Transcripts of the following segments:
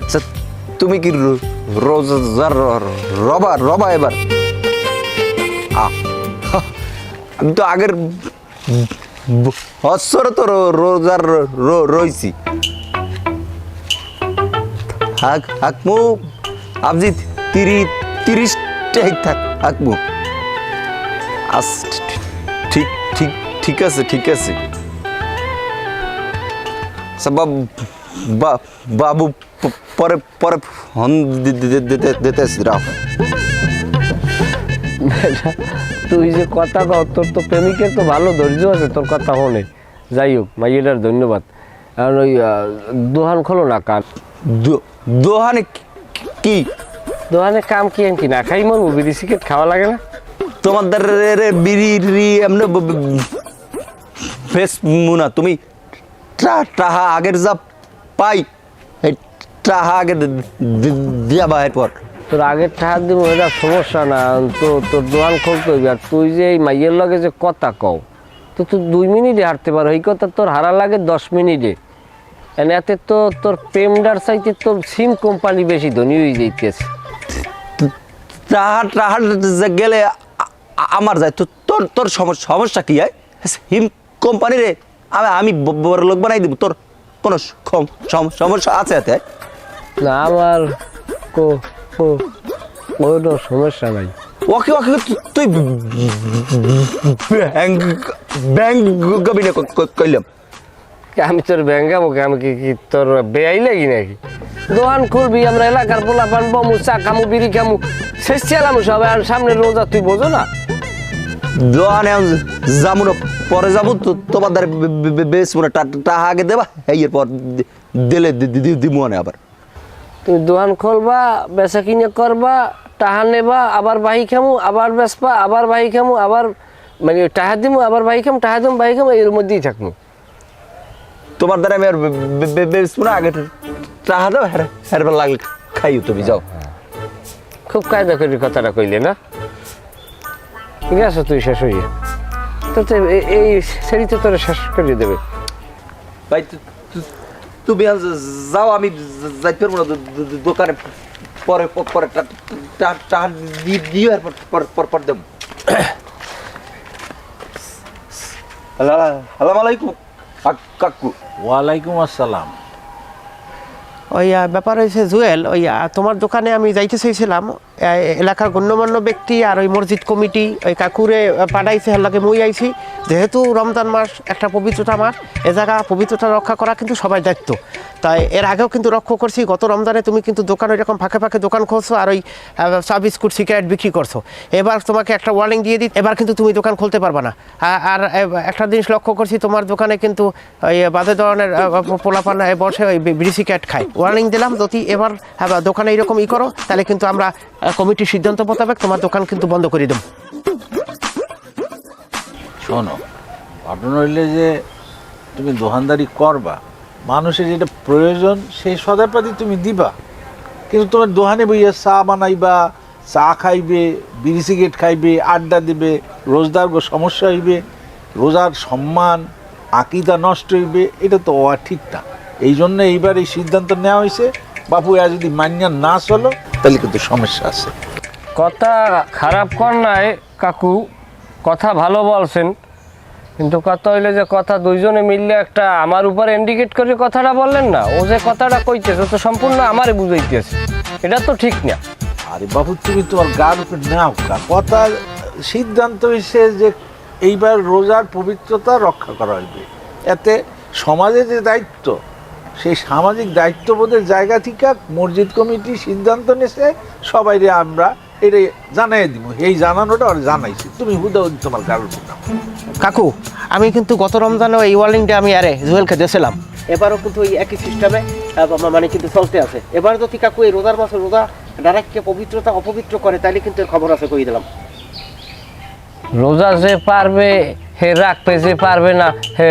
আচ্ছা তুমি কি রোজার রবা রবা এবার আমি তো আগের বছর তো রোজার রইছি হাকমু আপনি 30টাই হাকমু ঠিক ঠিক ঠিক আছে ঠিক আছে বাবু পরে পরে ফোন দিতেছি রাও তুই যে কথা কও তোর তো প্রেমিকের তো ভালো ধৈর্য আছে তোর কথা হনে যাই হোক মাইয়েটার ধন্যবাদ কারণ ওই দোকান খোলো না কান দোহানে কি দোকানে কাম কি কি না খাই মন বিড়ি সিগারেট খাওয়া লাগে না তোমাদের বিড়ি এমনি ফেস মুনা তুমি টাহা আগের যা পাই টাহা আগে দিয়া বাহের পর তোর আগের টাকা দিব এটা সমস্যা না তো তোর দোকান খুলতে হইবে আর তুই যে এই মাইয়ের লগে যে কথা কও তো তুই 2 মিনিটে হাঁটতে পারো এই কথা তোর হারা লাগে 10 মিনিটে এতে তো তোর প্রেমডার চাইতে তোর সিম কোম্পানি বেশি ধনী হয়ে যাইতেছে টাহা গেলে আমার যায় তো তোর তোর সমস্যা কি হয় হিম কোম্পানি রে আমি বড় লোক বানাই দিব তোর কোনো সমস্যা আছে এতে না আমার কোনো সমস্যা নাই ওকে ওকে তুই ব্যাংক গবি না কইলাম আমি তোর ব্যাংকাবো আমি কি তোর বেআই লাগি নাকি দোকান খুলবি আমরা এলাকার পোলা বানবো চা খামু বিড়ি খামু শেষ চালামু সবাই আর সামনে রোজা তুই বোঝো না দোকানে যাবো না পরে যাবো তো তোমাদের বেশ মনে টাকা আগে দেবা এরপর দিলে দিমু না আবার তুমি দোকান খুলবা বেচা কিনে করবা টাহা নেবা আবার বাহি খামু আবার বেচবা আবার বাহি খামু আবার মানে টাহা দিমু আবার বাহি খামু টাহা দিমু বাহি খামু এর মধ্যেই থাকবো তোমার দ্বারা আমি আর বেচবো না আগে টাকা দাও হেরবার লাগলে খাইও তুমি যাও খুব কায়দা করে কথাটা কইলে না ঠিক আছে তুই শেষ হইয়া তো এই সেরিতে তোরা শেষ করে দেবে ভাই তুমি যাও আমি যাইতে পারবো না দোকানে পরে পরে টাকা দিয়ে পর দেব আসসালামু আলাইকুম কাকু ওয়ালাইকুম আসসালাম ওই ব্যাপার হয়েছে জুয়েল ওই তোমার দোকানে আমি যাইতে চাইছিলাম এলাকার গণ্যমান্য ব্যক্তি আর ওই মসজিদ কমিটি ওই কাকুরে পাঠাইছে হেলাকে মুই আইছি যেহেতু রমজান মাস একটা পবিত্রতা মাস এ জায়গা পবিত্রতা রক্ষা করা কিন্তু সবাই দায়িত্ব তাই এর আগেও কিন্তু লক্ষ্য করছি গত রমজানে তুমি কিন্তু দোকান ওইরকম ফাঁকে ফাঁকে দোকান খুলছো আর ওই চা বিস্কুট সিগারেট বিক্রি করছো এবার তোমাকে একটা ওয়ার্নিং দিয়ে দিই এবার কিন্তু তুমি দোকান খুলতে পারবা না আর একটা জিনিস লক্ষ্য করছি তোমার দোকানে কিন্তু ওই বাজে ধরনের পোলাপানা বসে ওই বিড়ি সিগারেট খায় ওয়ার্নিং দিলাম যদি এবার দোকানে এইরকম করো তাহলে কিন্তু আমরা কমিটির সিদ্ধান্ত মোতাবেক তোমার দোকান কিন্তু বন্ধ করে দেব শোনো ঘটনা হইলে যে তুমি দোকানদারি করবা মানুষের যেটা প্রয়োজন সেই সদাপাতি তুমি দিবা কিন্তু তোমার দোকানে বইয়া চা বানাইবা চা খাইবে বিড়ি সিগারেট খাইবে আড্ডা দিবে রোজদার সমস্যা হইবে রোজার সম্মান আকিদা নষ্ট হইবে এটা তো ঠিক না এই জন্য এইবার এই সিদ্ধান্ত নেওয়া হয়েছে বাপু আর যদি মান্যা না চলো তাহলে কিন্তু সমস্যা আছে কথা খারাপ কর নাই কাকু কথা ভালো বলছেন কিন্তু কথা হইলে যে কথা দুইজনে মিললে একটা আমার উপর ইন্ডিকেট করে কথাটা বললেন না ও যে কথাটা কইতেছে তো সম্পূর্ণ আমারে বুঝাইতেছে এটা তো ঠিক না আরে বাবু তুমি তোমার গার উপর নাও কথা সিদ্ধান্ত হয়েছে যে এইবার রোজার পবিত্রতা রক্ষা করা হইবে এতে সমাজের যে দায়িত্ব সেই সামাজিক দায়িত্ববোধের জায়গা থেকে মসজিদ কমিটি সিদ্ধান্ত নিয়েছে সবাইরে আমরা এটা জানাই দিব এই জানানোটা আর জানাইছি তুমি হুদা তোমার গার উপর নাও কাকু আমি কিন্তু গত রমজানে এই ওয়ার্নিংটা আমি আরে জুয়েলকে দিয়েছিলাম এবারও কিন্তু ওই একই সিস্টেমে মানে কিন্তু চলতে আছে এবার যদি কাকু এই রোজার মাসে রোজা ডাইরেক্টকে পবিত্রতা অপবিত্র করে তাহলে কিন্তু এর খবর আছে কই দিলাম রোজা যে পারবে হে রাখবে যে পারবে না হে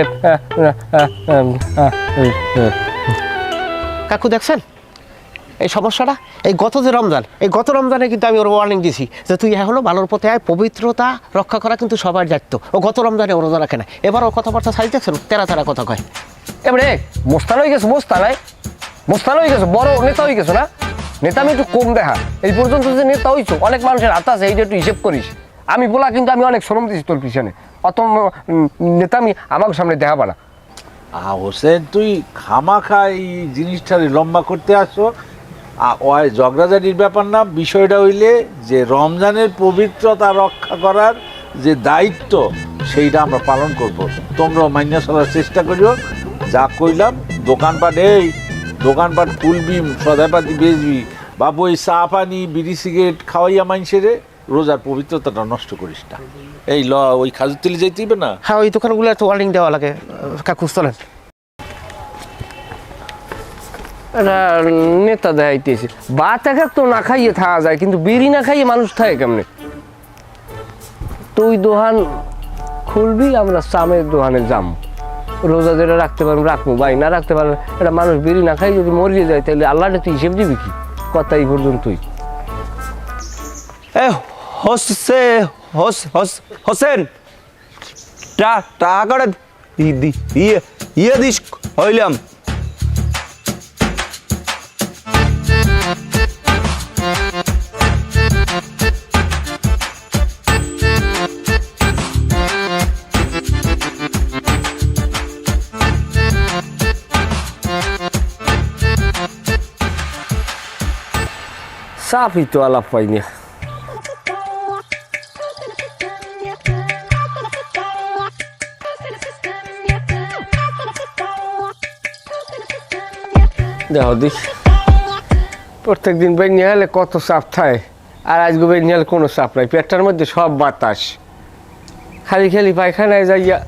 কাকু দেখছেন এই সমস্যাটা এই গত রমজানে কিন্তু আমি ওর ওয়ার্নিং দিছি যে তুই এখনো ভালোর পথে আয় পবিত্রতা রক্ষা করা কিন্তু সবার দায়িত্ব ও গত রমজানে ও রোজা রাখে না এবার ও কথাবার্তা সাইজ দেখছেন তেরা কথা কয় এবারে মোস্তান হয়ে গেছে মোস্তান মোস্তান হয়ে গেছো, বড় নেতা হয়ে গেছো না? নেতা আমি একটু কম দেখা, এই পর্যন্ত যে নেতা হইছো, অনেক মানুষের হাত আছে, এইটা একটু হিসেব করিস। আমি বলা কিন্তু আমি অনেক শ্রম দিচ্ছি তোর পিছনে, অত নেতা আমি আমার সামনে দেখাবা না। হোসেন তুই খামাখা এই জিনিসটারে লম্বা করতে আসো। ওই ঝগড়াঝাটির ব্যাপার না, বিষয়টা হইলে যে রমজানের পবিত্রতা রক্ষা করার যে দায়িত্ব সেইটা আমরা পালন করব। তোমরাও মাইনা চলার চেষ্টা করিও। যা কইলাম, দোকানপাট খুলবি, সদাইপাতি বেচবি, বাবু এই চা পানি বিড়ি সিগারেট খাওয়াইয়া মাইনসেরে রোজার পবিত্রতাটা নষ্ট করিস না। এই ওই খাজুরতলি যাইতে হইবে না? হ্যাঁ, ওই দোকানগুলো একটু ওয়ার্নিং দেওয়া লাগে। কাকু চলেন। নেতা দেখাইতেছি, ভাত এক তো না খাইয়ে থাকা যায়, কিন্তু বিড়ি না খাইয়ে মানুষ থাকে কেমনে? তুই দোকান খুলবি, আমরা চামের দোকানে যাম, রোজা যেটা রাখতে পারবো রাখবো, ভাই না রাখতে পারবো। এটা মানুষ বিড়ি না খাই যদি মরিয়ে যায়, তাহলে আল্লাহটা তুই হিসেব দিবি কি? কথা এই পর্যন্তই। এ হোসেন, টাকাটা ইয়ে দিস হইলাম। সাফই তো আলাপ পাইনি। দেখো দিস, প্রত্যেক দিন বেরিয়ে হলে কত চাপ থাকে, আর আজকে বেরিয়ে হলে কোনো চাপ নাই, পেটটার মধ্যে সব বাতাস, খালি খালি পায়খানায় যাইয়া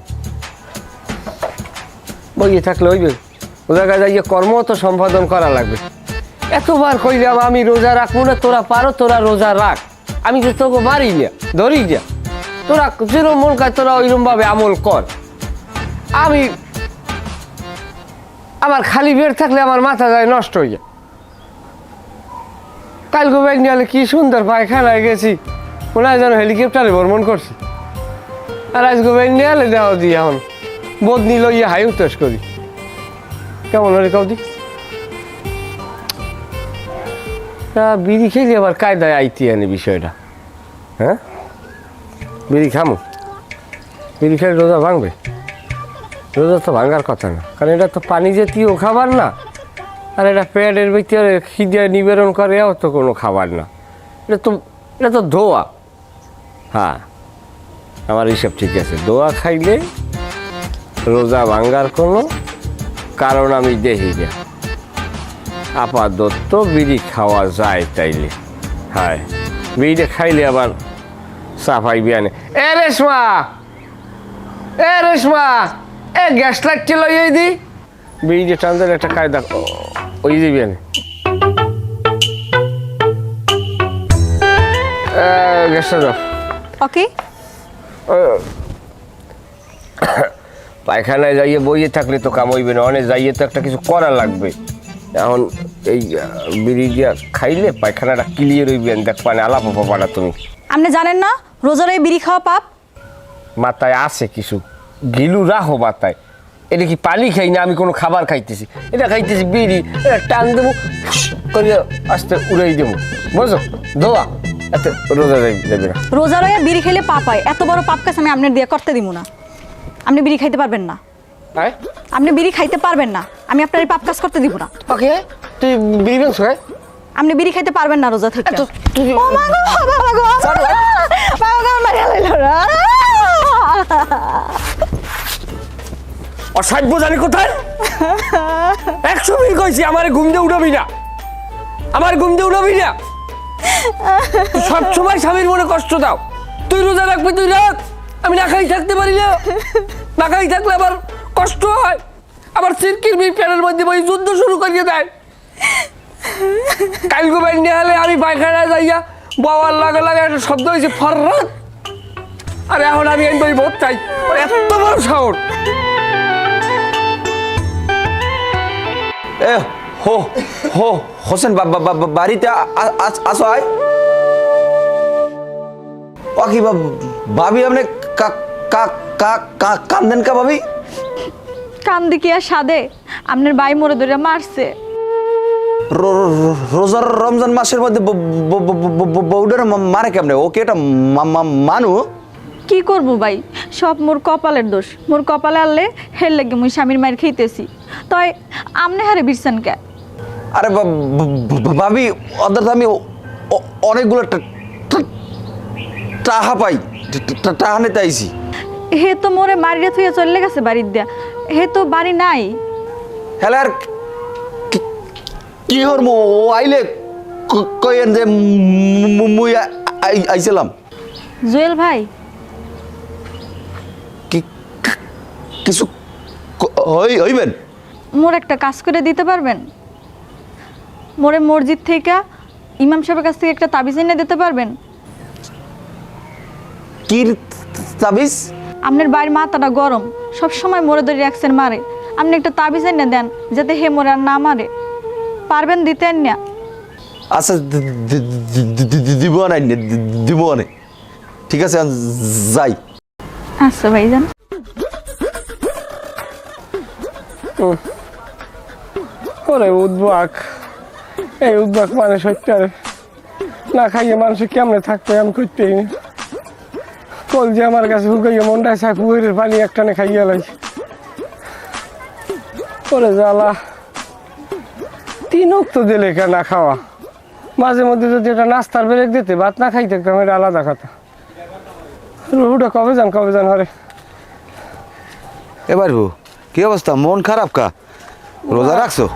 বইয়ে থাকলে হইবে? ও জায়গায় যাইয়া কর্ম তো সম্পাদন করা লাগবে। এতবার কইলাম আমি রোজা রাখবো না, তোরা পারো, তোরা রোজা রাখ, আমি তো তোকে মারি না, ধরি না, তোরা যেরকম মন খায় তোরা ওইরকম ভাবে আমল কর। আমার খালি বের থাকলে আমার মাথা যায় নষ্ট হয়ে যায়। কালকে ব্যাগ নিয়ে কি সুন্দর পায়খানায় গেছি, মনে হয় যেন হেলিকপ্টারে ভ্রমণ করছি। আর আজকে ব্যাগ নিয়ে এলে দেওয়া দিই, এখন বদনি লইয়া হাই উত্তাস করি। কেমন হলে কাউ দি? বিড়ি খেলে আবার কায়দায় আইতি আনি বিষয়টা। হ্যাঁ, বিড়ি খামো, বিড়ি খেলে রোজা ভাঙবে? রোজা তো ভাঙার কথা না, কারণ এটা তো পানি জাতীয় খাবার না, আর এটা পেটের ভিতরে খিদে নিবারণ করে, এও তো কোনো খাবার না, এটা তো দোয়া। হ্যাঁ, আমার হিসাব ঠিক আছে, দোয়া খাইলে রোজা ভাঙার কোনো কারণ আমি দেখি না। আপাতত বিড়ি খাওয়া যায় তাইলে। হ্যাঁ, বিড়িটা খাইলে আবার সাফাই বিয়ানে। এ রেশমা, এ গ্যাস লাগছে লইয়ে দি, বিড়িটা টানতে একটা কায়দা ওই দিবি আনে। গ্যাসটা দাও। ওকে। পায়খানায় যাইয়ে বইয়ে থাকলে তো কাম হইবে না, অনেক যাইয়ে তো একটা কিছু করা লাগবে। এখন এই বিড়ি দিয়া খাইলে পায়খানাটা ক্লিয়ার হইবে, দেখ পানে আলাপ পাবা না তুমি। আপনি জানেন না রোজার এই বিড়ি খাওয়া পাপ? মাথায় আছে কিছু, গিলু রাখো মাথায়। এটা কি পানি খাই না, আমি কোনো খাবার খাইতেছি? এটা খাইতেছি বিড়ি, এটা টান দেবো করিয়া আস্তে উড়াই দেবো, বুঝো? দোয়া এত রোজা যাবে না। রোজা রয়ে বিড়ি খেলে পাপ হয়, এত বড় পাপ কাজ আমি আপনার দিয়ে করতে দিব না। আপনি বিড়ি খাইতে পারবেন না, আপনি বিড়ি খাইতে পারবেন না, আমি আপনার এই পাপ কাজ করতে দিব না। ওকে, তুই বিড়ি বেঞ্চ খাই, আপনি বিড়ি খাইতে পারবেন না রোজা থেকে। ও মা গো, বাবা গো, বাবা গো, মারিয়া লইলো রে। অসাধ্য জানি কোথায়? 100 মিনিট কইছি আমার ঘুম দিয়ে উঠাবি না, আমার ঘুম দিয়ে উঠাবি না। সব সময় স্বামীর মনে কষ্ট দাও। তুই রোজা রাখবি, তুই রাখ, আমি না খাই থাকতে পারি না। না খাই থাকলে আবার কষ্ট হয়, আবার সিরকির প্যানের মধ্যে বই যুদ্ধ শুরু করিয়ে দেয়। কালকে বেরিয়ে হলে আমি পায়খানায় যাইয়া বাবার লাগে লাগে একটা শব্দ হয়েছে ফররাত, আর এখন আমি বই বোধ চাই, এত বড় সাহস। এ হোসেন, বাড়িতে আসো। আয় ও কি ভাবি, আপনি কান্দেন কা ভাবি? কান্দি কি আর সাদে? আপনার ভাই মোরে ধরে মারছে। রোজার রমজান মাসের মধ্যে বউডার মারে কেমনে? ওকে এটা মানু? কি করব ভাই, সব মোর কপালের দোষ। মোর কপালে আনলে হের লাগে মুই স্বামীর মায়ের খাইতেছি। তাই আমনে হারে বিরসান কে? আরে ভাবি, ওদের তো আমি অনেকগুলো টাহা পাই, টাহা নিতে আইছি। হে তো মোরে মারিয়া থুইয়া চলে গেছে বাড়ির দিয়া, হে তো বাড়ি নাই। হ্যালো, আর কি করবো? ও আইলে কইেন যে মুই আইছিলাম। জুয়েল ভাই, কিছু হইবেন? মোর একটা কাজ করে দিতে পারবেন? মোরে মসজিদ থেকে ইমাম সাহেবের কাছ থেকে একটা তাবিজ এনে দিতে পারবেন? কি তাবিজ? আপনার বাড়ির মাথাটা গরম, সব সময় মোরে ধরে অ্যাক্সেন মারে। আপনি একটা তাবিজ এনে দেন যাতে হে মোরে আর না মারে। পারবেন দিতেন না? আচ্ছা, দিব না, দিব না। ঠিক আছে, যাই। আচ্ছা ভাইজান। ওরে উদ্বাক, এই উদ্বাক মানে সত্যি না খাইয়ে মানুষে কেমনে থাকবে আমি করতেই নি। কল যে আমার কাছে হুকাইয়ে মনটায় চায় পুকুরের পানি একটানে খাইয়ে লাই। ওরে জ্বালা, 3 ওয়াক্ত দিলে কেন না খাওয়া? মাঝে মধ্যে যদি এটা নাস্তার ব্রেক দিতে, ভাত না খাইতে একদম এটা আলাদা কথা। রুহুটা কবে যান হরে? এবার কি অবস্থা? মন খারাপ কা? রোজা রাখছো?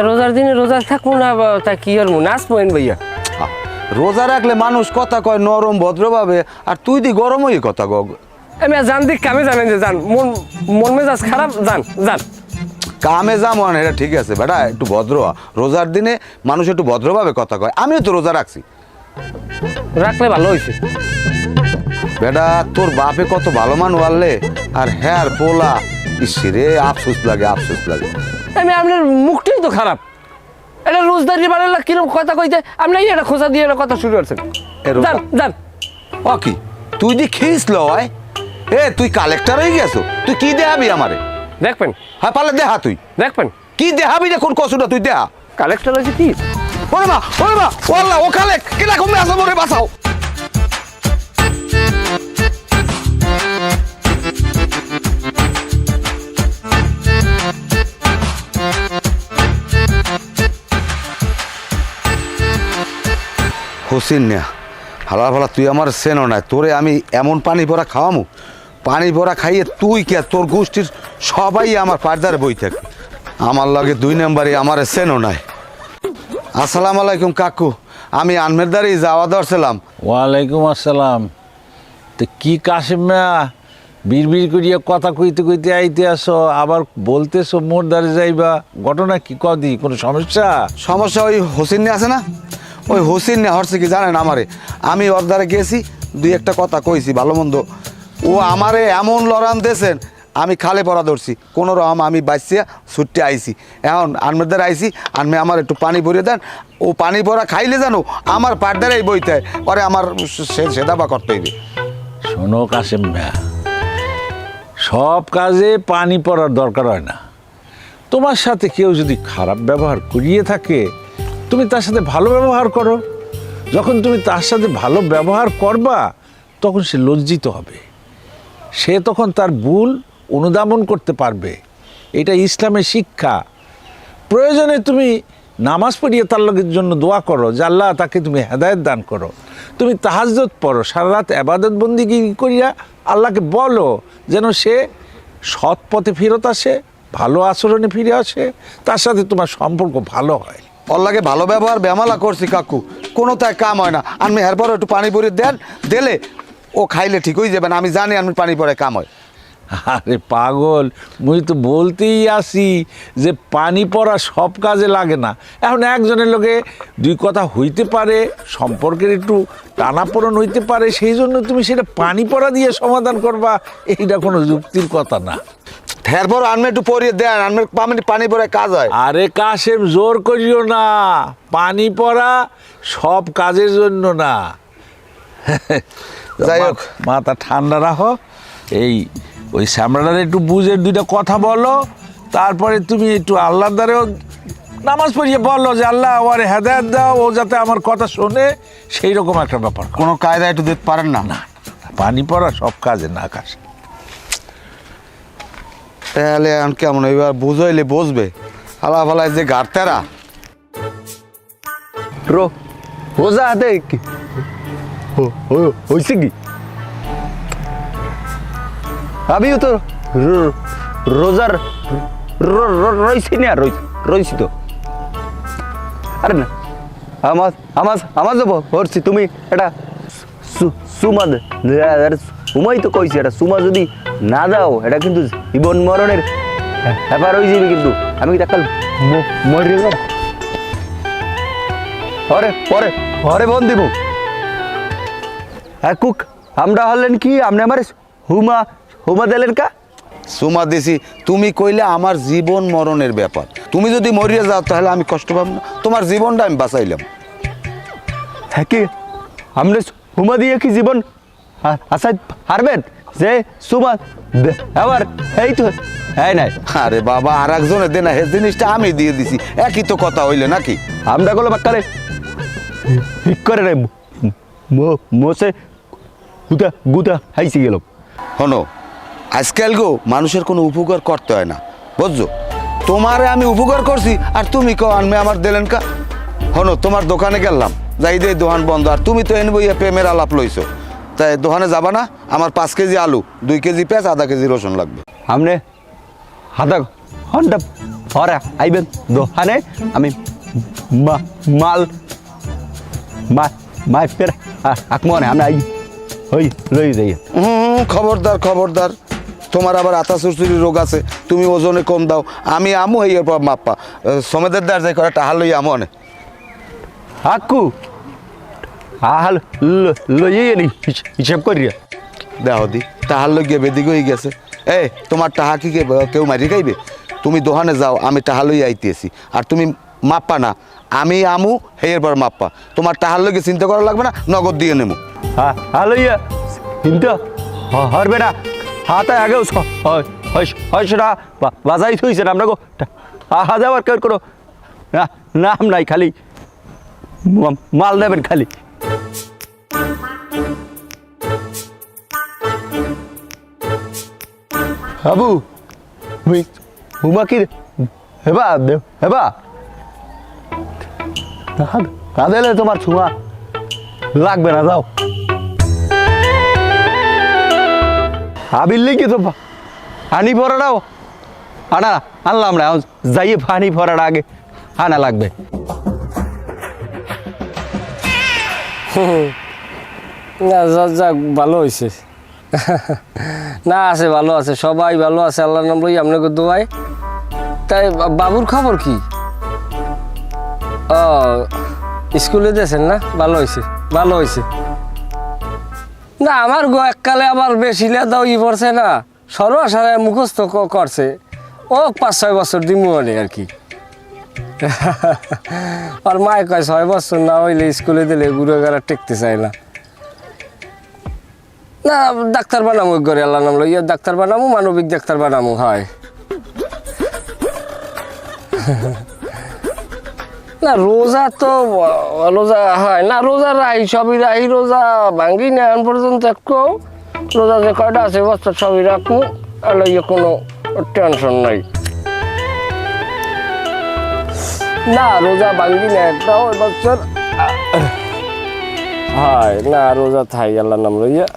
রোজার দিনে রোজা থাকবো না, তা কি আর নাচবো ভাইয়া? রোজা রাখলে মানুষ কথা কয় নরম ভদ্রভাবে, আর তুই দি গরম হয়ে কথা কগ। আমি জান দিক কামে জানেন যে যান, মন মেজাজ খারাপ, যান কামে যাম, এটা ঠিক আছে বেটা, একটু ভদ্র হ। রোজার দিনে মানুষ একটু ভদ্রভাবে কথা কয়। আমিও তো রোজা রাখছি। রাখলে ভালো হয়েছে বেটা, তোর বাপে কত ভালো মানুষ আনলে, আর হ্যাঁ আর পোলা, ইসরে আফসোস লাগে, আফসোস লাগে। আমি আপনার মুখটাই তো খারাপ। এটা রোজদারি বাড়ালে কিরকম কথা কইতে আপনি এটা খোঁজা দিয়ে কথা শুরু করছেন। যান ও কি তুই দি খেয়েছ লয়? এ তুই কালেক্টর হয়ে গেছো? তুই কি দেখাবি আমারে? দেখবেন? হ্যাঁ পারলে দেখা। তুই দেখবেন কি দেখাবি? দেখুন কসুটা তুই দেখা। কালেক্টর হয়েছে কি? ওরে মা, ওয়াল্লাহ, ও কালেক্ট কেনা কমে আসো, মরে বাঁচাও। হোসেন না হালা ফালা, তুই আমার সেনও নাই। তোরে আমি এমন পানি ভরা খাওয়ামু, পানি ভরা খাইয়ে তুই কে তোর গোষ্ঠীর সবাই আমার পাড়দারে বই থাকে। আমার লগে 2 নম্বরে আমার সেনও নাই। আসসালামু আলাইকুম কাকু, আমি আনমেরদারি যাওয়া দরছিলাম। ওয়ালাইকুম আসসালাম। তো কি কাশেম মিয়া, বিড়বিড় করিয়া কথা কইতে কইতে আইতে আসো, আবার বলতেছো মোর দ্বারে যাইবা? ঘটনা কি কদি? কোনো সমস্যা? সমস্যা ওই হোসেন নিয়ে আছে না, ওই হোসেন নিয়ে হচ্ছে কি জানেন, আমারে আমি ওর দ্বারে গেছি, 2-1টা কথা কইছি ভালো মন্দ। ও আমারে এমন লড়ান দিয়েছেন, আমি খালে পড়া ধরছি কোনো রকম, আমি বাইসিয়া ছুটতে আইছি। এখন আনমের দ্বারা আইছি, আনমে আমার একটু পানি ভরিয়ে দেন। ও পানি ভরা খাইলে জানো আমার পাড়দারেই বইতে হয়, পরে আমার সেদাবা করতে হইবে। শোনো কাশেম মিয়া, সব কাজে পানি পড়ার দরকার হয় না। তোমার সাথে কেউ যদি খারাপ ব্যবহার করিয়ে থাকে, তুমি তার সাথে ভালো ব্যবহার করো। যখন তুমি তার সাথে ভালো ব্যবহার করবা, তখন সে লজ্জিত হবে, সে তখন তার ভুল অনুধাবন করতে পারবে। এটা ইসলামের শিক্ষা। প্রয়োজনে তুমি নামাজ পড়িয়ে তার লোকের জন্য দোয়া করো যে আল্লাহ তাকে তুমি হেদায়েত দান করো। তুমি তাহাজ্জুদ পড়ো, সারা রাত ইবাদত বন্দিগি করিয়া আল্লাহকে বলো যেন সে সৎ পথে ফেরত আসে, ভালো আচরণে ফিরে আসে, তার সাথে তোমার সম্পর্ক ভালো হয়। ওর লাগে ভালো ব্যবহার বেমালা করছি কাকু, কোনো তাই কাম হয় না। আমি এরপর একটু পানি ভরিয়ে দেন, দিলে ও খাইলে ঠিক হয়ে যাবেন। আমি জানি আমি পানি পরে কাম হয়। আরে পাগল, মুই তো বলতেই আসি যে পানি পড়া সব কাজে লাগে না। এখন একজনের লোকে 2 কথা হইতে পারে, সম্পর্কের একটু টানাপোড়ন হইতে পারে, সেই জন্য তুমি সেটা পানি পড়া দিয়ে সমাধান করবা, এইটা কোনো যুক্তির কথা না। এরপর আনমে একটু পরিয়ে দেন, আনমে পানি পরে কাজ হয়। আরে কাশেম, জোর করিও না, পানি পড়া সব কাজের জন্য না। যাই হোক, মাথা ঠান্ডা রাখো। ওই শ্যামলার একটু বুঝে 2টা কথা বলো তারপরে তুমি একটু আল্লাহর দ্বারেও নামাজ পড়িয়ে বললো যে আল্লাহ ওরে হেদায়েত দাও, ও যাতে আমার কথা শোনে, সেই রকম একটা ব্যাপার। কোনো কায়দা একটু দিতে পারেন না? না, পানি পড়া সব কাজে না কাজ। তাহলে এখন কেমন এবার বুঝাইলে বুঝবে? আলা ফালায় যে গাড়তেরা রোজা হাতে হয়েছে কি? আমিও তো রোজার রয়েছি না, রয়েছি তো। আরে না, আমার যাবো পড়ছি, তুমি এটা সুমা সুমাই তো কইছি, এটা সুমা যদি না দাও এটা কিন্তু জীবন মরণের ব্যাপার হয়ে যাবে। কিন্তু আমি কি কাল মরে যাব? পরে পরে পরে বন দিব। কুক আমরা হলেন কি, আপনি আমার হুমা দিলেন কা? সুমা দিছি, তুমি কইলে আমার জীবন মরণের ব্যাপার। তুমি যদি মরিয়া যাও তাহলে আমি কষ্ট পাব না? তোমার জীবনটা আমি বাঁচাইলাম। হ্যাঁ কি আপনি হুমা দিয়ে কি জীবন আশা হারবেন? যে সুমা আবার এই তো হ্যাঁ নাই। আরে বাবা, আর একজনের দেনা হে জিনিসটা আমি দিয়ে দিছি, একই তো কথা হইলে নাকি? আমরা গুলো বাক্কারে ঠিক করে রে মোসে গুতা গুতা হাইছি গেল। শোনো, আজকাল গো মানুষের কোনো উপকার করতে হয় না, বুঝছো? তোমারে আমি উপকার করছি আর তুমি কো আনমে আমার দিলেন কা? শোনো, তোমার দোকানে গেলাম, যাই দিয়ে দোকান বন্ধ, আর তুমি তো এনে বইয়া প্রেমের আলাপ লইছো। তাই দোকানে যাবা না? আমার 5 কেজি আলু, 2 কেজি পেঁয়াজ, আধা কেজি রসুন লাগবে। আপনি আধা ঘন্টা পরে আইবেন দোকানে, আমি মাল মাই ফের আকমনে আমরা আই হই লই যাই। খবরদার খবরদার, তোমার আবার আতা চুরচুরি রোগ আছে, তুমি ওজনে কম দাও, আমি আমু এই পর মাপ্পা সমেতের দ্বার যাই করে টাহাল লই আমো অনে আকু আহাল লইয়ে নি হিসাব করিয়া দেহ দি টাহাল লই গিয়ে বেদিক হয়ে গেছে। এ তোমার টাহা কি কেউ মারি খাইবে? তুমি দোকানে যাও, আমি টাহা লই আইতেছি, আর তুমি মাপ্পা না, আমি আমু হেয়ের পর মাপ্পা। তোমার টাহার লইগে চিন্তা করা লাগবে না, নগদ দিয়ে নেবো। লইয়া কিন্তু হরবে না, হাতে আগেও হয়সা বাজাই থইছেন আমরা গো, আহা যাওয়ার কেউ কোনো নাম নাই, খালি মাল নেবেন খালি। বাবু হুমা কি হেবা হেবা তাহলে তোমার ছোঁয়া লাগবে না, যাও। আবিল্লি কি তো পানি ভরাটাও আনলাম না, যাইয়ে পানি ভরাটা আগে আনা লাগবে। না যাক ভালো হয়েছে। না আছে, ভালো আছে, সবাই ভালো আছে, আল্লাহর নাম লই আপনাকে দোয়াই। তাই বাবুর খবর কি? ও স্কুলে দিয়েছেন না? ভালো হয়েছে ভালো হয়েছে। না আমার গো এককালে আবার বেশি লেদাও পড়ছে না, সর্বসারে মুখস্থ করছে, ও 5-6 বছর দিমু মানে আর কি। আর মায় কয় 6 বছর না হইলে স্কুলে দিলে গুড়ে গাড়া টেকতে চায় না। না ডাক্তার বানামো ঘরে, আল্লাহ নাম লইয়া ডাক্তার বানামো, মানবিক ডাক্তার বানামো। হয় না রোজা তো রোজা হয় না, রোজা রাই সবই রাই, রোজা ভাঙ্গি না এখন পর্যন্ত। একটু রোজা যে কয়টা আছে বছর সবই রাখবো, আর লইয়া কোনো টেনশন নাই। না রোজা ভাঙ্গি না একটাও বছর। হয় না রোজা থাই আল্লাহ নাম লইয়া।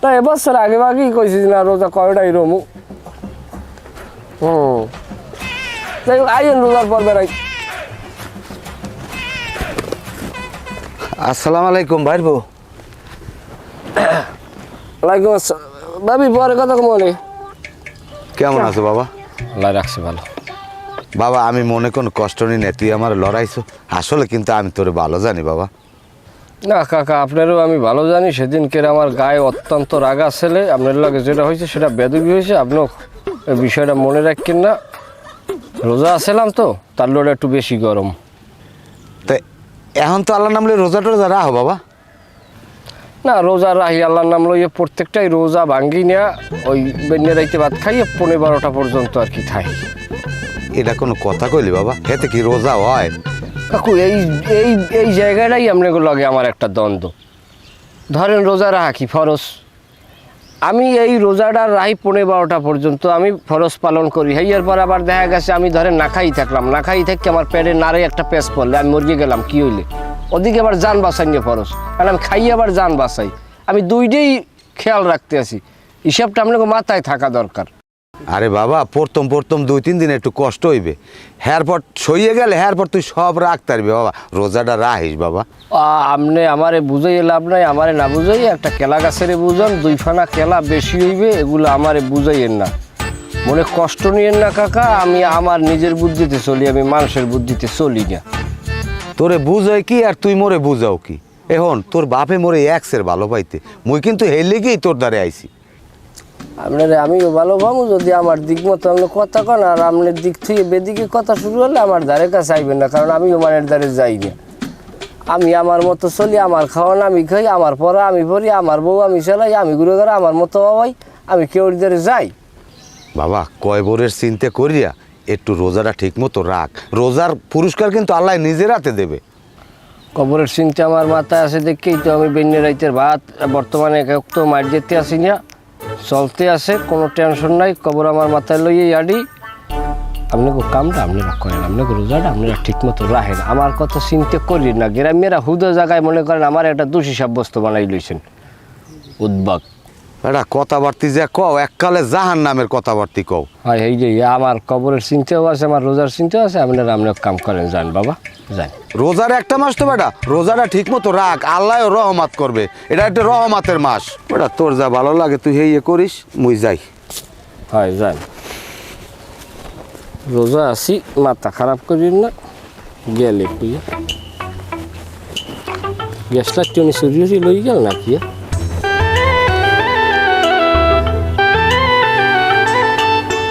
না এবছর আগে আগেই কইছিস না রোজা কয়টাই রমু। যাই হোক আইন রোজার পর বেড়াই। আসসালামু আলাইকুম ভাই বউ। ওয়ালাইকুম আসসালাম। ভাবি পরে কথা মনে কেমন আছো বাবা? আল্লাহ রাখছি ভালো। বাবা আমি মনে কোনো কষ্ট নিই না, তুই আমার লড়াইছো, আসলে কিন্তু আমি তোরে ভালো জানি বাবা। না কাকা আপনারও আমি ভালো জানি, সেদিনকের আমার গায়ে অত্যন্ত রাগা ছেলে, আপনার লাগে যেটা হয়েছে সেটা বেদবি হয়েছে, আপনিও এই বিষয়টা মনে রাখেন না। রোজা আসলাম তো তার লোটা একটু বেশি গরম। তাই এখন তো আল্লাহ নামলে রোজা টোজা রাখো বাবা। না রোজা রাহি আল্লাহর নাম লইয়ে প্রত্যেকটাই রোজা ভাঙ্গি নেয়া ওই বেন্যে রাইতে ভাত খাইয়ে 12:30 পর্যন্ত আর কি থাই। এটা কোনো কথা কইলি বাবা, হেতে কি রোজা হয়? কাকু এই এই এই জায়গাটাই আপনাকে লগে আমার একটা দ্বন্দ্ব। ধরেন রোজা রাখা কি ফরজ, আমি এই রোজাটা রাহি 12:30 পর্যন্ত আমি ফরজ পালন করি। হেয়ার পর আবার দেখা গেছে আমি ধরেন না খাই থাকলাম, না খাই থাকি আমার পেটে নারে একটা পেঁচ পড়লে আমি মরিয়ে গেলাম, কি হইলে? ওদিকে আবার জান বাঁচাই নিয়ে ফরজ, কারণ আমি খাই আবার জান বাঁচাই, আমি দুইটাই খেয়াল রাখতে আছি। হিসাবটা আপনাকে মাথায় থাকা দরকার। আরে বাবা প্রথম 2-3 দিন একটু কষ্ট হইবে, হ্যারপর সইয়ে গেলে হ্যারপর তুই সব রাখতে পারবি বাবা, রোজাটা রাখিস বাবা। আপনি আমারে বুঝাই লাভ নাই, আমারে না বুঝাই একটা কেলা গাছের বুঝান, 2 ফানা কেলা বেশি হইবে, এগুলো আমারে বুঝাইয়েন না, মনে কষ্ট নিয়েন না কাকা। আমি আমার নিজের বুদ্ধিতে চলি, আমি মানুষের বুদ্ধিতে চলি না। তোরে বুঝাই কি আর তুই মোরে বুঝাও কি? এখন তোর বাপে মোরে এক্সের ভালো পাইতে, মুই কিন্তু হের লেগেই তোর দ্বারে আইছি। আপনারে আমিও ভালো পাবো যদি আমার দিক মতো আপনি কথা কন, আর আপনার দিক থেকে বেদিকে কথা শুরু হলে আমার ধারে কাছে আইবেন না, কারণ আমিও মানের দ্বারে যাই না। আমি আমার মতো চলি, আমার খাওয়ান আমি খাই, আমার পড়া আমি পড়ি, আমার বউ আমি চালাই, আমি ঘুরে ঘুরে আমার মতো বাবাই, আমি কেউ দ্বারে যাই। বাবা কয় বোরের চিন্তা করিয়া একটু রোজাটা ঠিক মতো রাখ, রোজার পুরস্কার কিন্তু আল্লাহ নিজের হাতে দেবে। কবরের চিন্তা আমার মাথায় আছে দেখেই তো আমি বেন্যে রাইতের ভাত বর্তমানে তো মার যেতে আসি না, চলতে আছে, কোনো টেনশন নাই। কবর আমার মাথায় লইয়ে আডি, আপনাকে কামটা আপনারা করেন, আপনাকে রোজাটা আপনারা ঠিক মতো রাখেন, আমার কথা চিন্তা করি না। গ্রামেরা হুদো জায়গায় মনে করেন আমার একটা দোষী সাব্যস্ত বানাই লইছেন, উদ্বাগ এটা কথাবার্তি যে কও এককালে জাহান নামের কথাবার্তি কও। হয় এই যে আমার কবরের চিন্তাও আছে, আমার রোজার চিন্তাও আছে, আপনারা আপনার কাম করেন, যান বাবা যান। রোজার একটা মাস তো বেটা, রোজাটা ঠিক মতো রাখ, আল্লাহ রহমত করবে, এটা একটা রহমতের মাস বেটা। তোর যা ভালো লাগে তুই এই করিস, মুই যাই। হয় যান, রোজা আসি, মাথা খারাপ করিন না, গেলে তুই গ্যাসটা টেনে সরিয়ে লই গেল নাকি?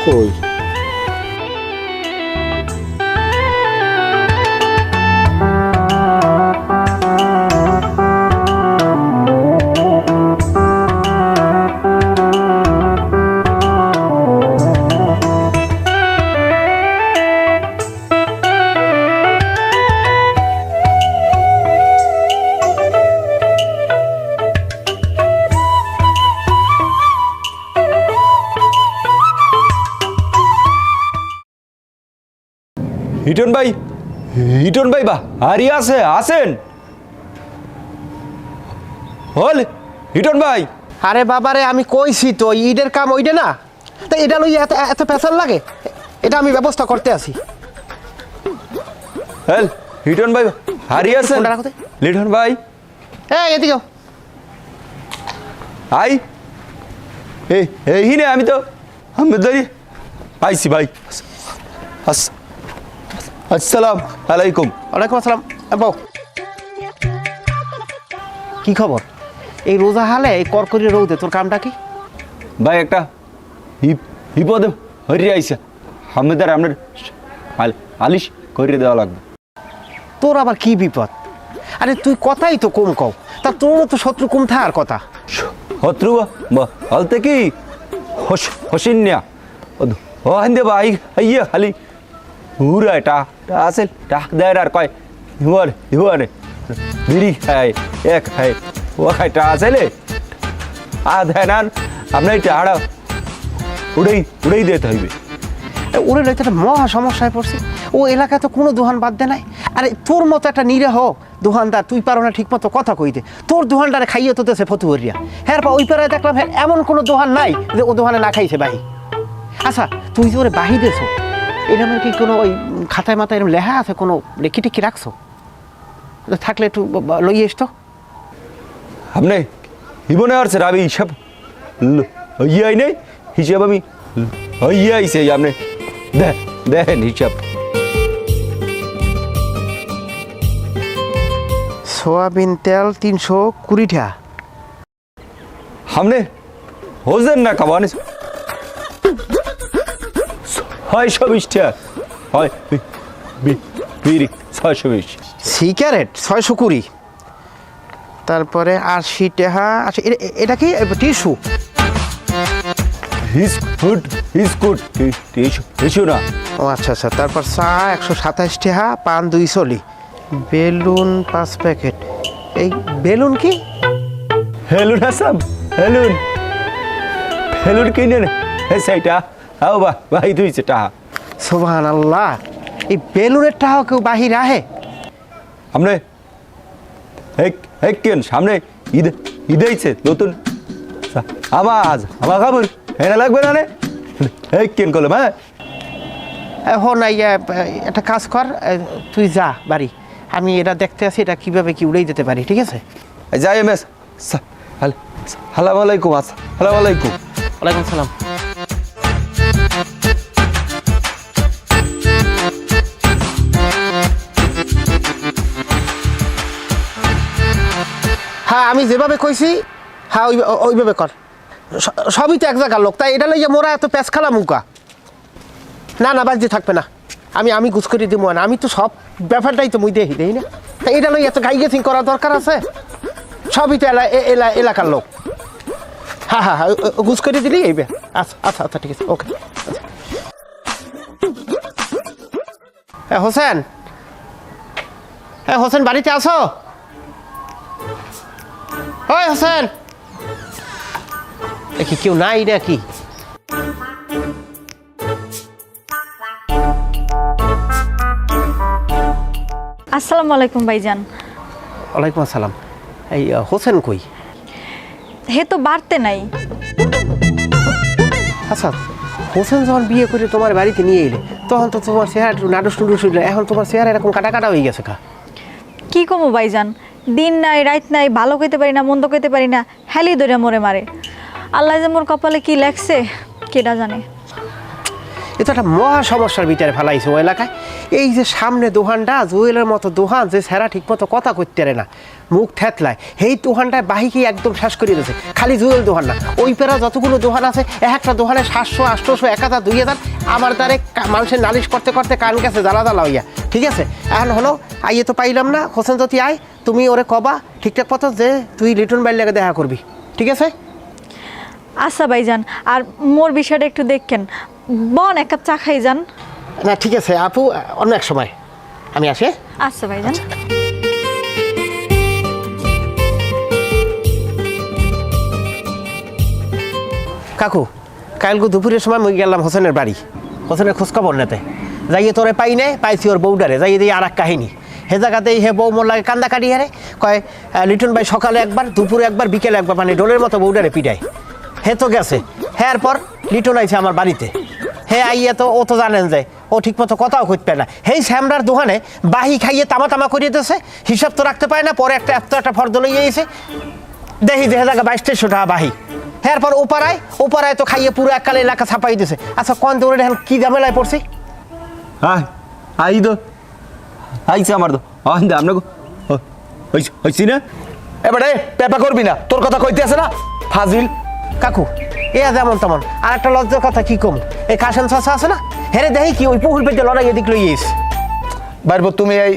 কই হিটন ভাই, হিটন ভাই বা হারি আছে, আসেন হল হিটন ভাই। আরে বাবারে আমি কইছি তো ঈদের কাম ওইটা না, তা এটা লই এত এত পেশাল লাগে, এটা আমি ব্যবস্থা করতে আছি। হল হিটন ভাই হারি আছেন? ফোনটা রাখো তো। লিটন ভাই এই এদিকে আই, এই নে আমি তো আমি পাইছি ভাই। আসসালাম আলাইকুম। ওয়ালাইকুম আসসালাম। বউ কি খবর? এই রোজা হালে এই করকরি রোদে তোর কামটা কি? ভাই একটা বিপদে হরি আইসা, আমাদের আপনার আলিশ করে দেওয়া লাগবে। তোর আবার কি বিপদ? আরে তুই কথাই তো কম কও, তা তোর তো শত্রু কম থাকার কথা। শত্রু বলতে কি হসিন্যা ও হান্দে ভাই ইয়ে খালি হুরা আছে টাক দেয় আর কয় হিওয়ারে বিড়ি খায় এক খায় ও খায় টা আছে দেয় না, আপনার টাড়া উড়েই দিতে হইবে। ওরে রয়েছে একটা মহা সমস্যায় পড়ছে, ও এলাকায় তো কোনো দোকান বাদ দে নাই। আরে তোর মতো একটা নিরীহ দোকানদার, তুই পারো না ঠিক মতো কথা কইতে, তোর দোকানটারে খাইয়ে তো দেশে ফতুয়ারিয়া। হ্যাঁ পা ওই পাড়ায় দেখলাম হ্যাঁ এমন কোনো দোকান নাই যে ও দোকানে না খাইছে বাহি। আচ্ছা তুই যে ওরে বাহি দেছো, এটা কি কোনো ওই খাতায় মাথায় এরকম লেখা আছে, কোনো লেখি টেখি রাখছো? থাকলে একটু লইয়ে এসতো। আপনি হিবনে আর স্যার আমি হিসাব ইয়ে নেই, হিসাব আমি ইয়ে আইসে আপনি দেখেন হিসাব। সোয়াবিন তেল 320 টাকা। हमने হোজেন না খাওয়ানে 620 টাকা হয়, বিড়ি 620, সিগারেট 620, তারপরে 80 টাকা। আচ্ছা এটা কি টিস্যু? টিস্যু না। ও আচ্ছা আচ্ছা, তারপর চা 127 টাকা, পান 2 চলি, বেলুন 5 প্যাকেট। এই বেলুন কি? হেলুন আসাম, হেলুন হেলুন কিনে নে সেইটা। হাও বা ভাই 200 টাকা। সুবহানাল্লাহ, এই বেলুনের টাকা কেউ বাহির আহে? সামনে কেন সামনে ঈদ আইছে নতুন আমার খাবার এনে লাগবে না রে। কেন করলাম? হ্যাঁ এখন একটা কাজ কর, তুই যা বাড়ি, আমি এটা দেখতে আছি এটা কিভাবে কি উড়েই যেতে পারি, ঠিক আছে? যাই এম এস। সালাম আলাইকুম। সালাম আলাইকুম। ওয়ালাইকুম সালাম। হ্যাঁ আমি যেভাবে কইছি, হ্যাঁ ওইভাবে কর। সবই তো এক জায়গার লোক, তাই এটা লইয়া মোরা এত প্যাঁচ খালা মুকা। না না বাজে থাকবে না, আমি গুছ করে দিব না, আমি তো সব ব্যাপারটাই তো মুই দেখি দেই না, তাই এটা লইয়া এত গাই গেছিং করার দরকার আছে? সবই তো এলাকার লোক। হ্যাঁ হ্যাঁ হ্যাঁ, গুছ করে দিলি এইবে। আচ্ছা আচ্ছা আচ্ছা ঠিক আছে, ওকে। হোসেন, হোসেন বাড়িতে আসো? ওই হোসেন, কি কেউ নাই নাকি? আসসালামু আলাইকুম ভাইজান। ওয়ালাইকুম আসসালাম। এই হোসেন কই? হে তো বাড়তে নাই। আচ্ছা, হোসেন যখন বিয়ে করে তোমার বাড়িতে নিয়ে এলে তখন তো তোমার চেহারা একটু নাডুস টুডুস হইল, এখন তোমার চেহারা এরকম কাটা কাটা হয়ে গেছে। কি কমো ভাইজান, দিন নাই রাত নাই, ভালো কইতে পারি না মন্দ কইতে পারি না, হেলি ধরে মরে মারে। আল্লাহ যে মোর কপালে কি লেখছে কেডা জানে। এ তো একটা মহা সমস্যার ভিতরে ফেলাইছে ও এলাকায়। এই যে সামনে দোকানটা জুয়েলের মতো দোকান, যে সেরা ঠিক মতো কথা করতে পারে না, মুখ থ্যাতলায়, সেই দোকানটায় বাহিকে একদম শেষ করে দিয়েছে। খালি জুয়েল দোকান না, ওই পেরা যতগুলো দোকান আছে, একটা দোকানে 700 800 1000 2000 আমার দ্বারে মানুষের নালিশ করতে করতে কান গেছে জ্বালা জ্বালা হইয়া। ঠিক আছে, এখন হলো আইয়ে তো পাইলাম না। হোসেন যদি আয় তুমি ওরে কবা ঠিকঠাক মতো যে তুই লিটন বাইর লেগে দেখা করবি, ঠিক আছে? আচ্ছা ভাইজান, আর মোর বিষয়টা একটু দেখেন। বন এক কাপ চা খাই যান। না ঠিক আছে আপু, অন্য এক সময় আমি আসি। আচ্ছা ভাইজান। কাকু, কালকে দুপুরের সময় মই গেলাম হোসেনের বাড়ি, হোসেনের খোঁজখবর নিতে। যাইয়ে তোরে পাই নাই, পাইছি ওর বউডারে। যাইয়ে দিয়ে আর এক কাহিনী, হে জায়গাতেই হে বউ মোর লাগে কান্দা কাটি হারে কয় লিটন ভাই সকালে একবার, দুপুরে একবার, বিকেলে একবার, মানে ডোলের মতো বউডারে পিটায়। হে তো গেছে, হ্যাঁ পর লিটন আইছে আমার বাড়িতে। হে আইয়া তো ও তো জানেন যায়, ও ঠিক মতো কথাও খুঁজতে পারে না। হেই শ্যামরার দোকানে বাহি খাইয়ে তামা তামা করিয়ে দিয়েছে, হিসাব তো রাখতে পারে না। পরে একটা ফর্দ লইয়ে এসে দেখি যে জায়গা 2200 টাকা বাহি। হ্যাঁ পর ওপারায় তো খাইয়ে পুরো এককালে এলাকা ছাপাই দিয়েছে। আচ্ছা কোন দৌড়ে এখন কি ঝামেলায় পড়ছি? আই তো আইছে আমার তো আমরা হয়েছি না। এবারে পেপা করবি না, তোর কথা কইতে আছে না ফাজিল। কাকু এ যেমন তেমন, আর একটা লজ্জার কথা কি কম, এই কাশেম চাষা আছে না, হেরে দেখি কি ওই পুকুর পেটে লড়াই এদিক লইয়েছ। বাইরব তুমি এই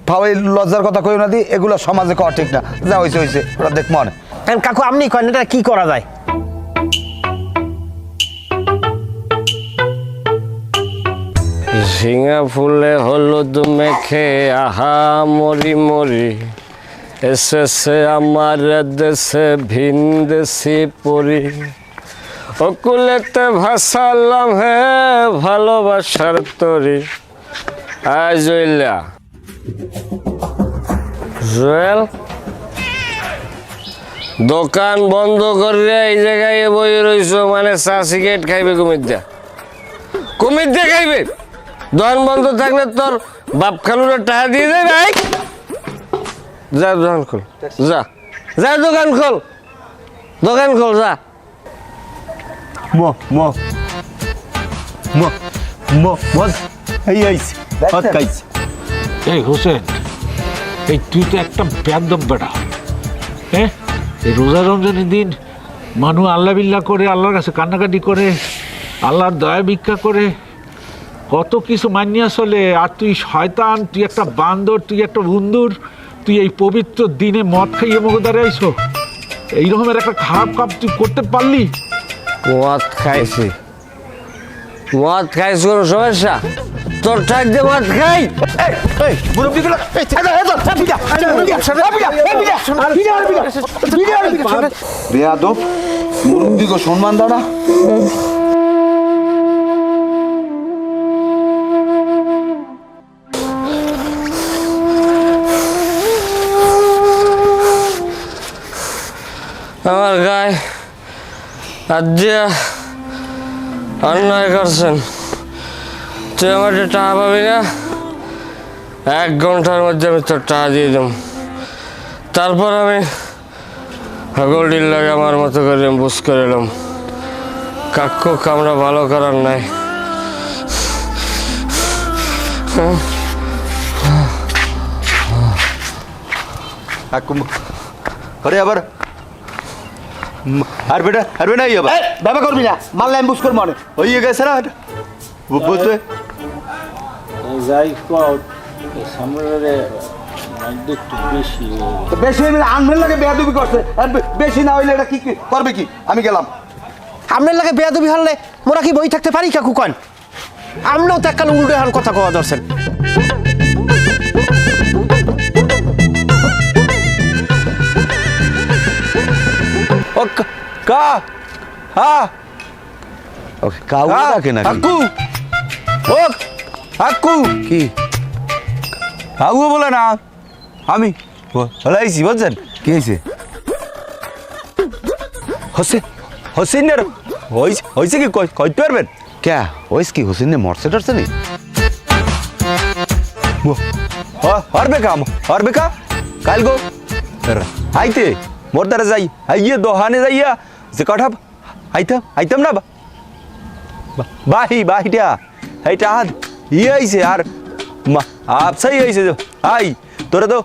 ফাওয়াই লজ্জার কথা কইও না দি, এগুলো সমাজে করা ঠিক না। যা হইছে হইছে, ওরা দেখ মনে। কাকু আপনি কয়েন এটা কি করা যায়? ঝিঙা ফুলে হলুদ মেখে আহা মরি মরি, এসেছে আমার দেশে ভিন দেশি পরি, অকুলেতে ভাসালাম হে ভালোবাসার তরি। আয় জয়লা, জুয়েল দোকান বন্ধ করে এই জায়গায় বই রইছ, মানে চা সিগারেট খাইবে কুমির দিয়ে খাইবে। দোকান বন্ধ থাকলে তোর বাপ খালুরা টাকা দিয়ে দেয় ভাই। যা দোকান খোল, যা যা দোকান খোল, দোকান খোল যা। এই হোসেন, এই তুই তো একটা বেয়াদব বেটা। হ্যাঁ, এই রোজা রমজানের দিন মানুষ আল্লাহ বিল্লাহ করে, আল্লাহর কাছে কান্নাকাটি করে, আল্লাহর দয়া ভিক্ষা করে, কত কিছু মানিয়া চলে। আর তুই শয়তান, তুই একটা বান্দর, তুই একটা বন্ধুর, তুই এই পবিত্র দিনে মদ খাইয়ে মুখে দাঁড়াইছো, এইরকমের একটা খারাপ কাজ তুই করতে পারলি? মদ খাইছি কোনো সমস্যা? তোর থাকতে মদ খাই? বেয়াদব, মুরব্বিকে সম্মান দাও না। আমার গায়ে হাত দিয়া অন্যায় করছেন। তুই আমার টাকা পাবি না, 1 ঘন্টার মধ্যে আমি তোর টাকা দিয়ে দেব। তারপর আমি গোল্ডির লাগে আমার মতো করে বুঝ করে এলাম। কাক্কু কামড়া ভালো করার নাই। আরে আবার আর বেটা এই আবার ব্যবহার করবি না, মারলে আমি বুঝ করবো অনেক। হয়ে গেছে না বুঝতে যাই কর, সামনে একটু বেশি। বেশি আনবেন লাগে বেয়াদবি করছে, আর বেশি না হইলে এটা কি করবে কি? আমি গেলাম। আপনার লাগে বেয়াদবি হলে মোরা কি বই থাকতে পারি কাকু কন? আমরাও তো এককাল উল্টো এখন কথা কওয়া ধরছেন। ও কা হ্যাঁ ওকে কাউ ডাকে নাকি? আক্কু ও আক্কু কি আউ বলে না, আমি বলাইছি বুঝছেন? কি হয়েছে? হোসেনের হয়েছে কি কইতে পারবেন? ক্যা ওইস কি হোসেন মরছে টরছে নি? হরবে কা কাল গো আইতে মোর দ্বারা যাই আইয়ে দোহানে যাইয়া যে কঠা আইতাম না বাহিটা এইটা হাত ইয়ে আইছে আর আপসাই আইছে আই তোরা তো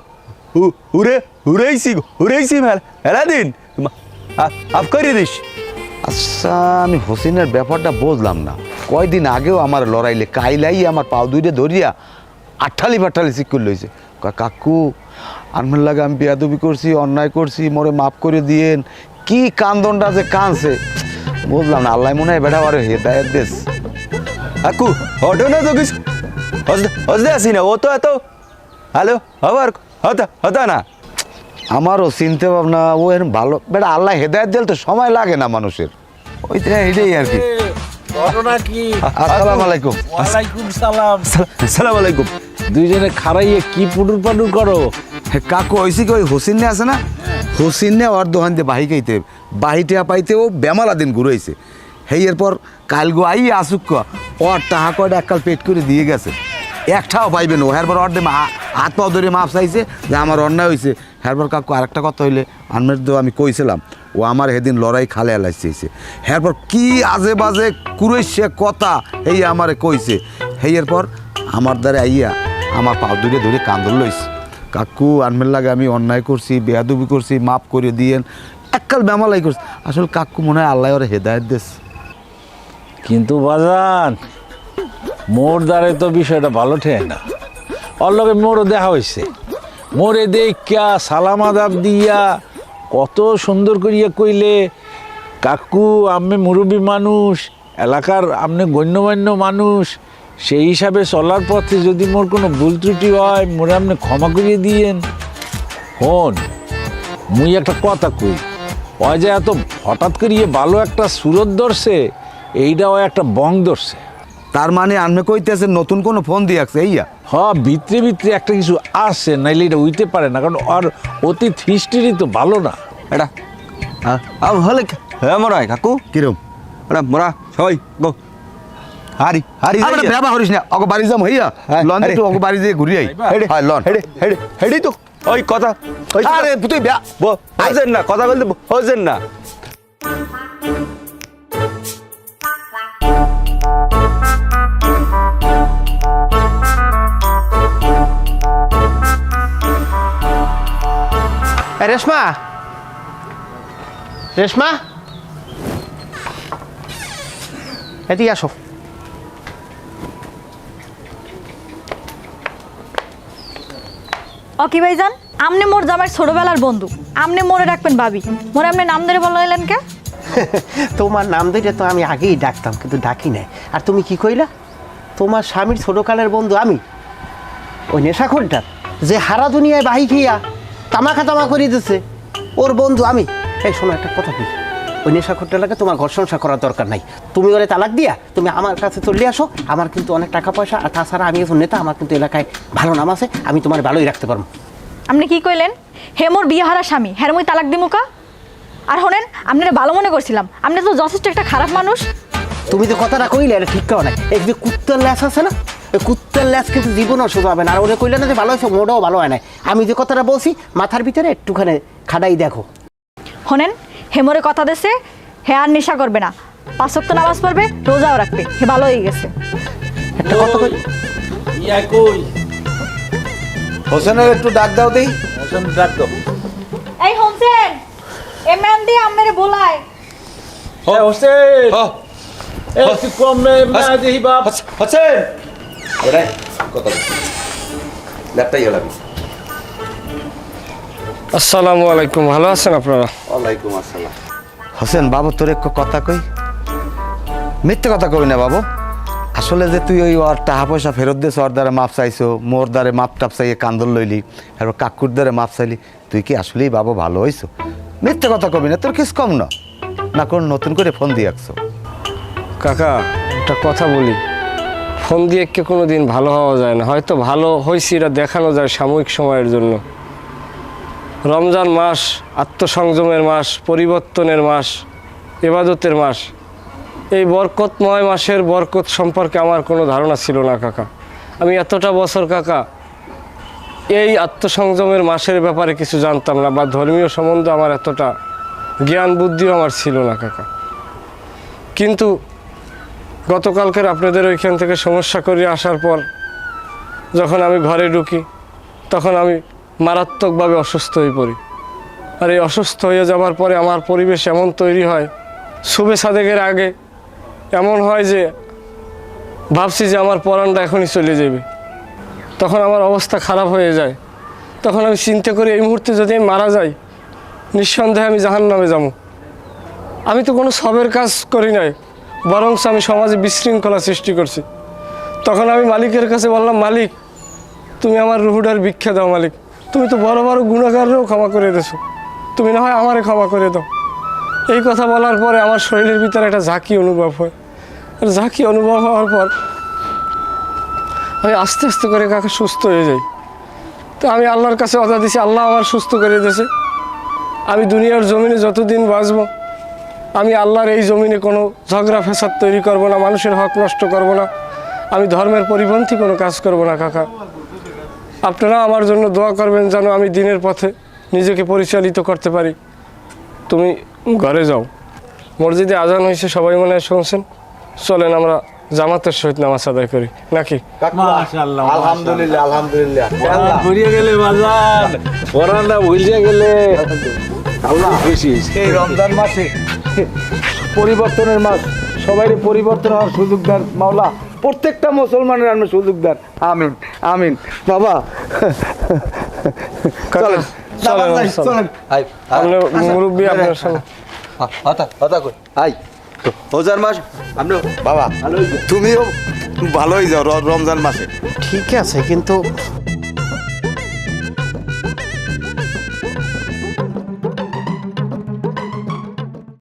উড়েইছি হেলা দিন আপ করে দিস। আচ্ছা আমি হোসেনের ব্যাপারটা বুঝলাম না। কয়দিন আগেও আমার লড়াইলে কাইলাই আমার পাও দুইটা ধরিয়া আঠালি ফাঠালি চিক করে লইছে। কাকু আনমের লাগে আমি বেয়াদবি করছি, অন্যায় করছি, মোরে মাফ করে দিয়েন। কি কান্দনটা যে কানছে বুঝলাম না। আল্লাহ মনে হয় বেটা আরে হেদায়েত দেশ। আক্কু হটো না তো কিছু হজদে আসি না, ও তো এত হ্যালো আবার হতা না। আমারও চিনতে ভাবনা ও এরকম ভালো বেটা। আল্লাহ হেদায়েত দিলে তো সময় লাগে না মানুষের, ওইটা এটাই আর কি। ঘটনা কি? আসসালামু আলাইকুম। ওয়ালাইকুম সালাম। সালাম আলাইকুম। দুইজনে খারাইয়ে কি পুডুর পাডুর করো? কাকু হয়েছে কি ওই হোসেন আছে না, হোসেন ওর দোকান দিয়ে বাহি খাইতে বাহিটা পাইতে ও বেমালা দিন ঘুরাইছে। হেই এরপর কাল গো আই আসুক ওর টাকা কয়টা এককাল পেট করে দিয়ে গেছে, একটাও পাইবেন ও। হ্যারপর ওর হাত পাও ধরে মাপ চাইছে যে আমার অন্যায় হয়েছে। হ্যারপর কাকু আরেকটা কথা হইলে আনমের তো আমি কইছিলাম ও আমার সেদিন লড়াই খালে এলাইছে। হ্যারপর কি আজে বাজে কুরেছে কথা এই আমারে কইছে। হেই এরপর আমার দ্বারা আইয়া আমার পাও ধরে ধরে কান্দল লইছে। কাকু আনমের লাগে আমি অন্যায় করছি, বেয়াদবি করছি, মাফ করে দিয়েন। এককাল বেমালাই করছি। আসলে কাকু মনে হয় আল্লাহ ওর হেদায়েত দেশ। কিন্তু বাজান মোর দ্বারে তো বিষয়টা ভালো ঠেয় না। ওর লগে মোরও দেখা হয়েছে, মোরে দেখা সালাম আদাব দিয়া কত সুন্দর করিয়া কইলে, কাকু আমি মুরব্বী মানুষ, এলাকার আপনি গণ্যমান্য মানুষ, সেই হিসাবে চলার পথে যদি মোর কোনো ভুল ত্রুটি হয় মোরে আপনি ক্ষমা করিয়ে দিয়েন। হন মুই একটা কথা কই, ওই যে এত হঠাৎ করিয়ে ভালো একটা সুরত ধরছে, এইটাও একটা বং ধরছে। তার মানে আনমে কইতেছে নতুন কোনো ফোন দিয়ে আসছে এইয়া? ভিতরে ভিতরে একটা কিছু আসছে, নাইলে এটা উইতে পারে না, কারণ ওর অতীত হিস্ট্রি তো ভালো না। এটা হলে হ্যাঁ মরাই কাকু কিরম এটা মরা সবাই গো হারি হারি আমরা ব্যবহার করিস না। ওকে বাড়ি যাম হইয়া লন একটু ওকে বাড়ি দিয়ে ঘুরি আই। হ্যাঁ লন হেডি তো ওই কথা আরে তুই হোসেন না কথা বলতে হোসেন না। রেশমা রেশমা এদিকে আসো। ও কি ভাইজান? আমনে মোর জামাই ছোটবেলার বন্ধু, আমনে মোরে ডাকবেন ভাবি, মোরে আপনি নাম ধরে বলাইলেন কে? তোমার নাম ধরে তো আমি আগেই ডাকতাম, কিন্তু ডাকি নাই। আর তুমি কি কইলা? তোমার স্বামীর ছোটকালের বন্ধু আমি? ওই নেশাখোরটা যে হারা দুনিয়ায় বাহি খেয়া তামাখা তামা করে দিচ্ছে, ওর বন্ধু আমি? এই শোনো একটা কথা বলি, ওই নেশাখোরটা লাগে তোমার ঘর সংসার করার দরকার নাই। তুমি ওরে তালাক দিয়া তুমি আমার কাছে চলে আসো, আমার কিন্তু অনেক টাকা পয়সা, আর তাছাড়া আমি এখন নেতা, আমার কিন্তু এলাকায় ভালো নাম আছে, আমি তোমার ভালোই রাখতে পারবো। আপনি কি কইলেন? হে মোর বিয়ে হারা স্বামী, হ্যাঁ মুই তালাক দিমু কা? আর শোনেন, আপনারা ভালো মনে করছিলাম, আপনি তো যথেষ্ট একটা খারাপ মানুষ। তুমি যে কথাটা কইলে এটা ঠিক কাও নাই। এই যে কুত্তার ল্যাস আছে না, ওই কুত্তার ল্যাস কিন্তু জীবনও সোজা হবে না। আর ওরে কইলে না যে ভালো হয়েছে, মোটাও ভালো হয় নাই। আমি যে কথাটা বলছি মাথার ভিতরে একটুখানি খাড়াই দেখো। শোনেন, হে মোরে কথা দেছে, হে আর নেশা করবে না, 5 ওয়াক্ত নামাজ পড়বে, রোজাও রাখবে, হে ভালো হয়ে গেছে। একটা কথা কই, ইয়া কই হোসেনের একটু ডাক দাও দেই। হোসেন ডাক দাও। এই হোসেন, এ ম্যান দি আমারে বলায়। হ্যাঁ হোসেন, ও এ তুই কম না দেহি বাপ। হোসেন আরে কথা ল্যাপটাই হলাবি। আসসালামু আলাইকুম, ভালো আছেন আপনারা? ওয়ালাইকুম আসসালাম। হোসেন বাবু, তোর এক কথা কই, মিথ্যে কথা কই না বাবু। আসলে যে তুই ওই ওর টাকা পয়সা ফেরত দিয়েছ, ওর দ্বারা মাপ চাইছো, মোর দ্বারে মাপ টাপ চাইয়ে কান্দল লইলি, এবার কাকুর দ্বারে মাপ চাইলি, তুই কি আসলেই বাবু ভালো হইছো? মিথ্যে কথা কবি না, তোর কিছু কম না, না কোন নতুন করে ফোন দিয়ে আসছো? কাকা একটা কথা বলি, ফোন দিয়ে কে কোনো দিন ভালো হওয়া যায় না। হয়তো ভালো হয়েছি এটা দেখানো যায় সাময়িক সময়ের জন্য। রমজান মাস আত্মসংযমের মাস, পরিবর্তনের মাস, ইবাদতের মাস। এই বরকতময় মাসের বরকত সম্পর্কে আমার কোনো ধারণা ছিল না কাকা। আমি এতটা বছর কাকা এই আত্মসংযমের মাসের ব্যাপারে কিছু জানতাম না, বা ধর্মীয় সম্বন্ধে আমার এতটা জ্ঞান বুদ্ধিও আমার ছিল না কাকা। কিন্তু গতকালকের আপনাদের ওইখান থেকে সমস্যা করে আসার পর যখন আমি ঘরে ঢুকি, তখন আমি মারাত্মকভাবে অসুস্থ হয়ে পড়ি। আর এই অসুস্থ হয়ে যাওয়ার পরে আমার পরিবেশ এমন তৈরি হয়, শুভে সাদেকের আগে এমন হয় যে ভাবছি যে আমার পরাণটা এখনই চলে যাবে। তখন আমার অবস্থা খারাপ হয়ে যায়। তখন আমি চিন্তা করি এই মুহূর্তে যদি আমি মারা যাই, নিঃসন্দেহে আমি জাহান্নামে যাবো। আমি তো কোনো সবের কাজ করি নাই, বরং আমি সমাজে বিশৃঙ্খলা সৃষ্টি করছি। তখন আমি মালিকের কাছে বললাম, মালিক তুমি আমার রুহুটার ভিক্ষা দাও। মালিক তুমি তো বড় বড় গুণাগারেও ক্ষমা করে দিয়েছো, তুমি না হয় আমারে ক্ষমা করে দাও। এই কথা বলার পরে আমার শরীরের ভিতরে একটা ঝাঁকি অনুভব হয়। আর ঝাঁকি অনুভব হওয়ার পর আমি আস্তে আস্তে করে কাকে সুস্থ হয়ে যাই। তো আমি আল্লাহর কাছে কথা দিছি, আল্লাহ আমার সুস্থ করে দিয়েছে। আমি দুনিয়ার জমিনে যতদিন বাঁচবো, আমি আল্লাহর এই জমিনে কোনো ঝগড়া ফ্যাসাদ তৈরি করব না, মানুষের হক নষ্ট করব না, আমি ধর্মের পরিপন্থী কোনো কাজ করব না কাকা। আপনারা আমার জন্য দোয়া করবেন যেন আমি দিনের পথে নিজেকে পরিচালিত করতে পারি। তুমি ঘরে যাও, মসজিদে আজান হয়েছে, সবাই মনে হয় শুনছেন, চলেন আমরা জামাতের সহিত নামাজ আদায় করি নাকি? মাশাআল্লাহ, আলহামদুলিল্লাহ আলহামদুলিল্লাহ। ঘুরিয়ে গেলে বাজার পরানটা ভুলিয়ে গেলে আল্লাহ খুশি। এই রমজান মাসে পরিবর্তনের মাস, সবাই পরিবর্তন হওয়ার সুযোগ দেন মাওলা, প্রত্যেকটা মুসলমানের আমরা সুযোগ দেন। আমিন আমিন বাবা। চলেন চলেন, চলেন চলেন। আই আপনার মুরব্বী আপনার সঙ্গে হতা হতা কই আই তো রোজার মাস আমরা বাবা তুমিও ভালোই যাও রমজান মাসে। ঠিক আছে, কিন্তু